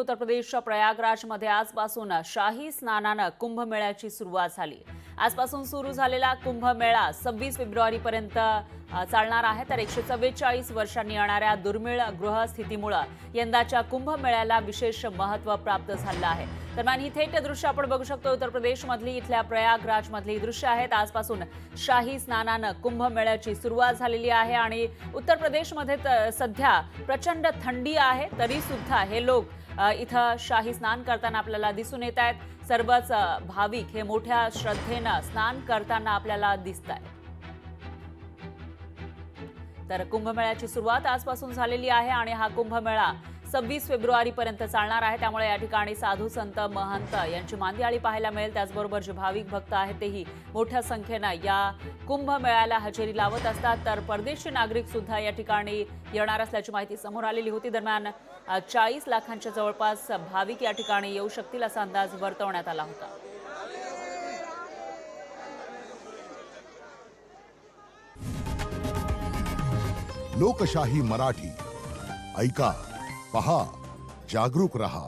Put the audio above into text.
उत्तर प्रदेशच्या प्रयागराजमध्ये आजपासून शाही स्नानानं कुंभमेळ्याची सुरुवात झाली। आजपासून सुरू झालेला कुंभमेळा 26 फेब्रुवारीपर्यंत चालणार आहे। तर 144 वर्षांनी येणाऱ्या दुर्मिळ ग्रहस्थितीमुळे यंदाच्या कुंभमेळ्याला विशेष महत्त्व प्राप्त झालं आहे। दरम्यान ही थेट दृश्य आपण बघू शकतो। उत्तर प्रदेशमधली इथल्या प्रयागराजमधली दृश्य आहेत। आजपासून शाही स्नानानं कुंभमेळ्याची सुरुवात झालेली आहे आणि उत्तर प्रदेशमध्ये सध्या प्रचंड थंडी आहे, तरी सुद्धा हे लोक इथं शाही स्नान करताना आपल्याला दिसून येत आहेत। सर्वच भाविक हे मोठ्या श्रद्धेनं स्नान करताना आपल्याला दिसतात। तर कुंभमेळ्याची सुरुवात आजपासून झालेली आहे आणि हा कुंभमेळा 26 फेब्रुवारीपर्यंत चालणार आहे। त्यामुळे या ठिकाणी साधू संत महंत यांची मांदियाळी पाहायला मिळेल। त्याचबरोबर जे भाविक भक्त आहेत तेही मोठ्या संख्येने या कुंभमेळ्याला हजेरी लावत असतात। तर परदेशी नागरिक सुद्धा या ठिकाणी येणार असल्याची माहिती समोर आलेली होती। दरम्यान 40 लाखांच्या जवळपास भाविक या ठिकाणी येऊ शकतील असा अंदाज वर्तवण्यात आला होता। लोकशाही मराठी ऐका, पहा, जागरूक रहा।